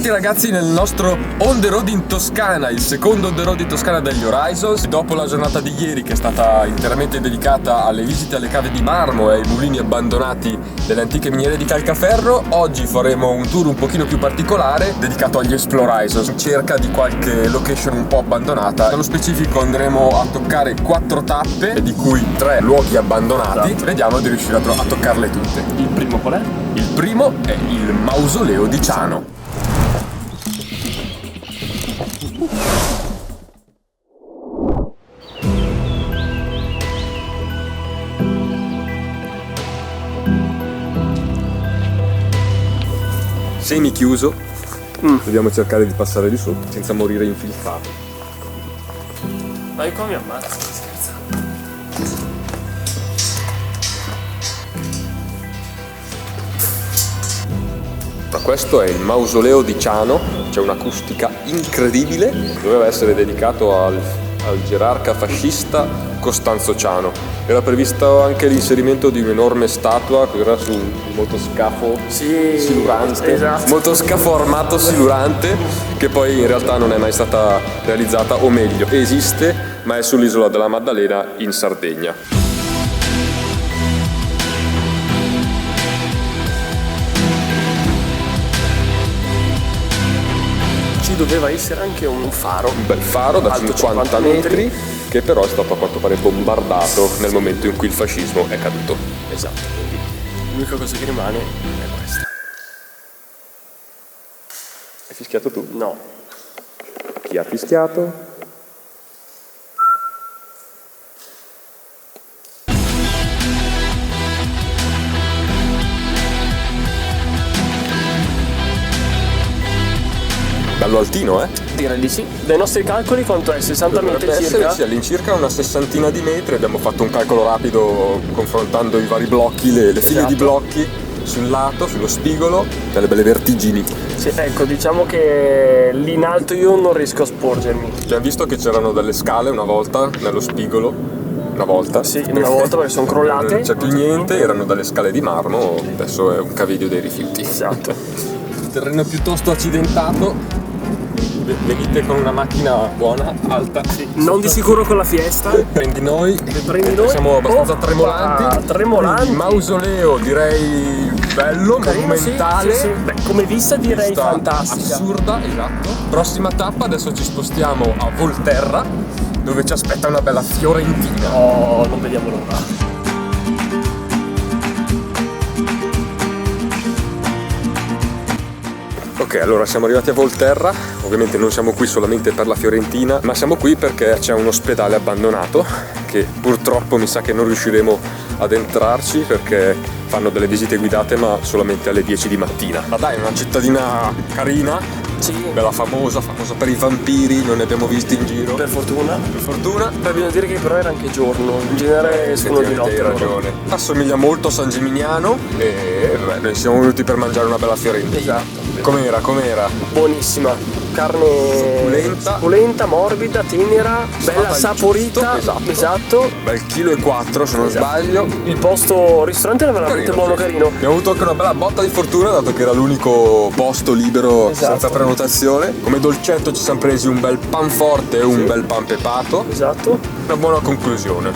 Bentornati ragazzi nel nostro on the road in Toscana, il secondo on the road in Toscana degli Horizons. Dopo la giornata di ieri, che è stata interamente dedicata alle visite alle cave di marmo e ai mulini abbandonati delle antiche miniere di calcaferro, oggi faremo un tour un pochino più particolare dedicato agli Explorizons, in cerca di qualche location un po' abbandonata. Nello specifico andremo a toccare 4 tappe, di cui 3 luoghi abbandonati. Esatto. Vediamo di riuscire a toccarle tutte. Il primo qual è? Il primo è il mausoleo di Ciano. Semi chiuso, dobbiamo cercare di passare di sotto senza morire infiltrati. Ma io qua mi ammazzo, scherzo. Ma questo è il mausoleo di Ciano, c'è un'acustica incredibile, doveva essere dedicato al gerarca fascista Costanzo Ciano. Era previsto anche l'inserimento di un'enorme statua che era su un motoscafo silurante, esatto. Motoscafo armato silurante, che poi in realtà non è mai stata realizzata, o meglio, esiste, ma è sull'isola della Maddalena in Sardegna. Doveva essere anche un faro. Un bel faro da alto 50 metri, che però è stato a quanto pare bombardato nel momento in cui il fascismo è caduto. Esatto, quindi l'unica cosa che rimane è questa. Hai fischiato tu? No. Chi ha fischiato? Bello altino, eh? Direi di sì. Dai nostri calcoli quanto è? 60 metri Dovrebbe circa? essere, sì, all'incirca una 60ina di metri. Abbiamo fatto un calcolo rapido confrontando i vari blocchi, le file di blocchi sul lato, sullo spigolo, delle belle vertigini. Sì, ecco, diciamo che lì in alto io non riesco a sporgermi. Abbiamo visto che c'erano delle scale una volta nello spigolo. Una volta? Sì, una volta perché sono crollate. Non c'è più niente, erano delle scale di marmo, adesso è un caviglio dei rifiuti. Esatto. Il terreno è piuttosto accidentato. Venite con una macchina buona, alta. Sì. Non di sicuro con la Fiesta. Prendi noi. Siamo abbastanza tremolanti. Tremolanti. Il mausoleo direi bello, monumentale. Sì. Beh, come vista direi fantastica. Assurda, esatto. Prossima tappa, adesso ci spostiamo a Volterra, dove ci aspetta una bella fiorentina. Oh, non vediamo l'ora. Ok, allora siamo arrivati a Volterra, ovviamente non siamo qui solamente per la Fiorentina, ma siamo qui perché c'è un ospedale abbandonato che purtroppo mi sa che non riusciremo ad entrarci perché fanno delle visite guidate ma solamente alle 10 di mattina. Ma dai, è una cittadina carina, sì, bella famosa per i vampiri, non ne abbiamo visti in giro. Per fortuna. Per fortuna. Beh, bisogna dire che però era anche giorno, in genere escono di notte. Hai ragione. Assomiglia molto a San Gimignano e noi siamo venuti per mangiare una bella fiorentina. Esatto. Com'era? Buonissima, carne succulenta, morbida, tenera, bella saporita. Esatto. Bel chilo e 4 se non sbaglio. Il posto ristorante era veramente buono, carino. Abbiamo avuto anche una bella botta di fortuna dato che era l'unico posto libero senza prenotazione. Come dolcetto ci siamo presi un bel pan forte e un bel pan pepato. Esatto. Una buona conclusione.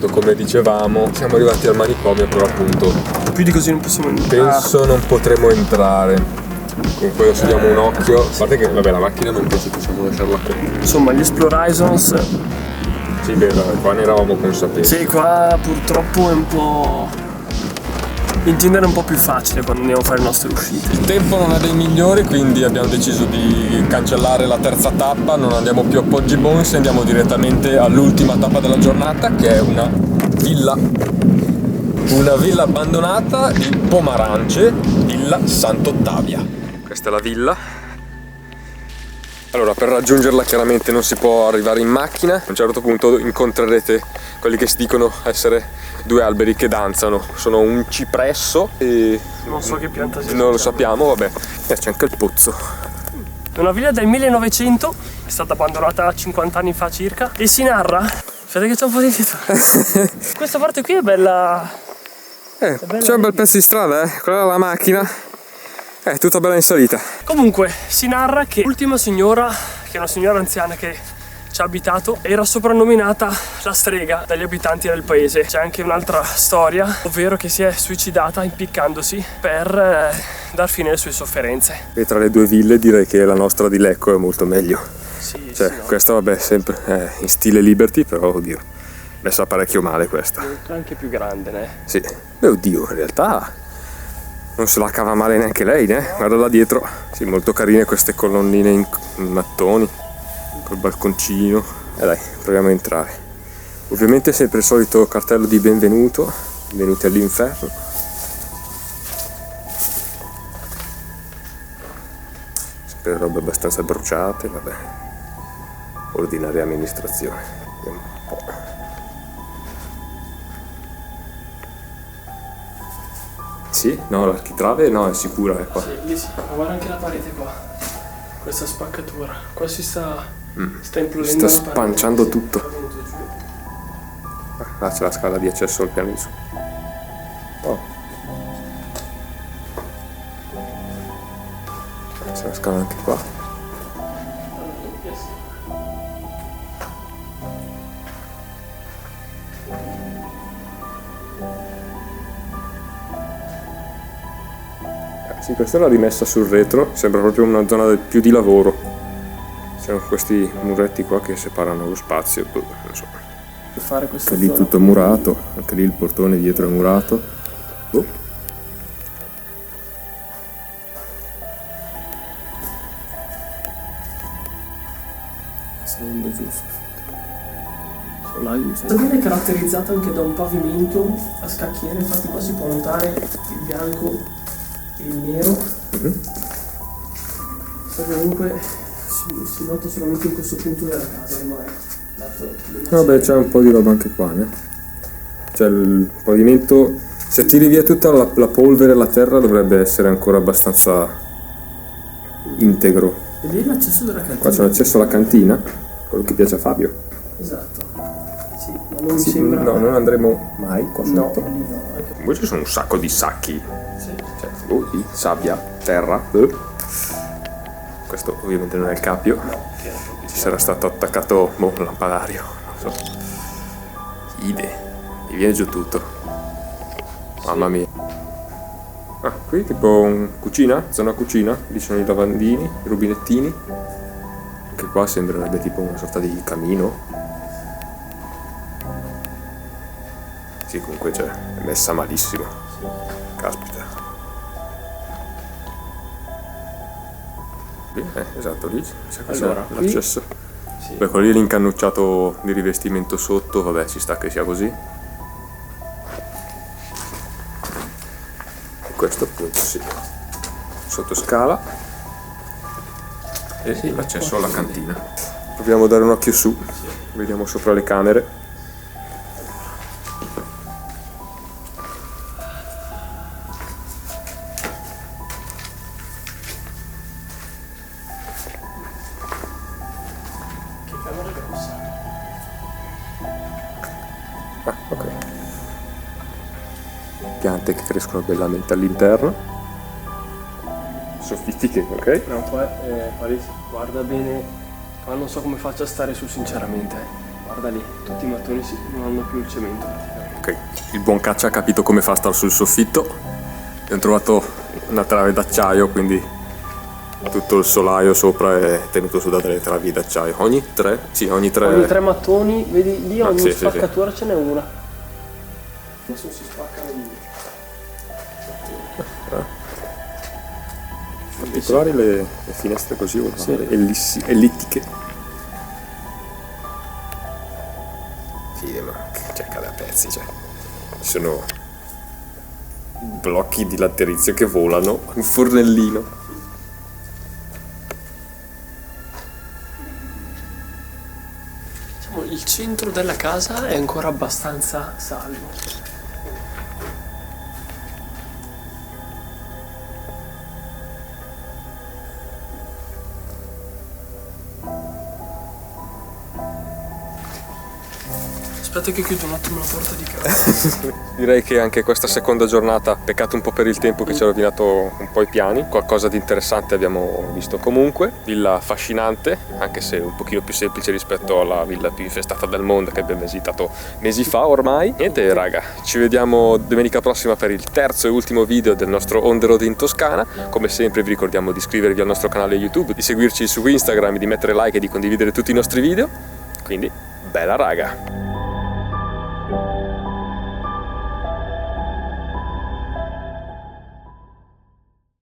Come dicevamo, siamo arrivati al manicomio, però appunto più di così non possiamo entrare. Penso non potremo entrare. Comunque adesso diamo un occhio. A parte che vabbè, la macchina non penso possiamo lasciarla qui. Insomma, gli Explorizons. Sì, vero, qua ne eravamo consapevoli. Sì, qua purtroppo è un po'. In genere è un po' più facile quando andiamo a fare le nostre uscite. Il tempo non è dei migliori, quindi abbiamo deciso di cancellare la terza tappa, non andiamo più a Poggi Bones, andiamo direttamente all'ultima tappa della giornata, che è una villa abbandonata in Pomarance, Villa Sant'Ottavia. Questa è la villa. Allora, per raggiungerla chiaramente non si può arrivare in macchina. A un certo punto incontrerete quelli che si dicono essere 2 alberi che danzano. Sono un cipresso e non so che pianta sia. Non lo sappiamo, vabbè. C'è anche il pozzo. È una villa del 1900, è stata abbandonata 50 anni fa circa e si narra. Aspetta che c'è un po' di dietro. Questa parte qui è bella. C'è un bel pezzo di strada, quella è la macchina. È tutta bella in salita. Comunque si narra che l'ultima signora, che è una signora anziana che ci ha abitato, era soprannominata la strega dagli abitanti del paese. C'è anche un'altra storia, ovvero che si è suicidata impiccandosi per dar fine alle sue sofferenze. E tra le due ville direi che la nostra di Lecco è molto meglio. Sì, Cioè, sì, no. questa vabbè sempre in stile Liberty, però oddio, messa parecchio male questa. È anche più grande, né? Sì. Beh, oddio, in realtà non se la cava male neanche lei, né? Guarda là dietro. Sì, molto carine queste colonnine in mattoni, col balconcino. Dai, proviamo a entrare. Ovviamente sempre il solito cartello di benvenuto, benvenuti all'inferno. Sempre robe abbastanza bruciate, vabbè. Ordinaria amministrazione. Vediamo un po'. Sì? No, l'architrave no, è sicura, è qua. Sì, lì sì. Ma guarda anche la parete qua. Questa spaccatura. Qua si sta implodendo. Sta la parete. spanciando Sì, tutto. è venuto giù. Là c'è la scala di accesso al piano di su. Oh. C'è la scala anche qua. Sì, questa è la rimessa sul retro, sembra proprio una zona più di lavoro. C'erano questi muretti qua che separano lo spazio, non so. Fare questa Anche lì zona. tutto murato, anche lì il portone dietro è murato. Oh. Salendo giusto. La via è caratterizzata anche da un pavimento a scacchiere, infatti qua si può notare il bianco e il nero. Comunque si nota solamente in questo punto della casa ormai. Vabbè, c'è un po' di roba anche qua, né? Cioè il pavimento, se tiri via tutta la polvere e la terra dovrebbe essere ancora abbastanza integro. E lì è l'accesso della cantina. Qua c'è l'accesso alla cantina, quello che piace a Fabio. Esatto. Sì, ma non mi Sì, sembra. no, non andremo mai qua No, sotto. lì no. Anche... Poi ci sono un sacco di sacchi, Sì. cioè, di sabbia, terra. Questo ovviamente non è il cappio. Ci sarà stato attaccato un lampadario, non so. Mi viene giù tutto. Mamma mia. Ah, qui tipo cucina, zona cucina, lì sono i lavandini, i rubinettini. Anche qua sembrerebbe tipo una sorta di camino. Sì, comunque è messa malissimo. Caspita. Lì, esatto, lì c'è Allora, qui- l'accesso. Sì. Beh, quello lì è l'incannucciato di rivestimento sotto, vabbè, ci sta che sia così. E questo appunto sì. Sottoscala e Sì, l'accesso qua alla sì. cantina. Proviamo a dare un occhio su, vediamo sopra le camere. Che camera grossa. Ah, ok. Piante che crescono bellamente all'interno. Soffitti che, ok? No, poi Parisi, guarda bene, ma non so come faccia a stare su sinceramente. Guarda lì, tutti i mattoni non hanno più il cemento praticamente. Ok, il buon caccia ha capito come fa a star sul soffitto. Abbiamo trovato una trave d'acciaio, quindi tutto il solaio sopra è tenuto su da delle travi d'acciaio. Ogni tre? Sì, ogni tre. Ogni tre mattoni, vedi lì ogni sì, sì, spaccatura ce n'è una. Adesso si spaccano lì. Particolari le finestre così ovali, ellittiche. Sì, ma cioè, cade a pezzi, cioè. Ci sono blocchi di laterizio che volano, un fornellino. Diciamo, il centro della casa è ancora abbastanza salvo. Aspetta che chiudo un attimo la porta di casa. Direi che anche questa seconda giornata, peccato un po' per il tempo che ci ha rovinato un po' i piani, qualcosa di interessante abbiamo visto comunque. Villa affascinante, anche se un pochino più semplice rispetto alla villa più infestata del mondo che abbiamo visitato mesi fa ormai. Niente raga, ci vediamo domenica prossima per il terzo e ultimo video del nostro On The Road in Toscana. Come sempre vi ricordiamo di iscrivervi al nostro canale YouTube, di seguirci su Instagram, di mettere like e di condividere tutti i nostri video. Quindi, bella raga!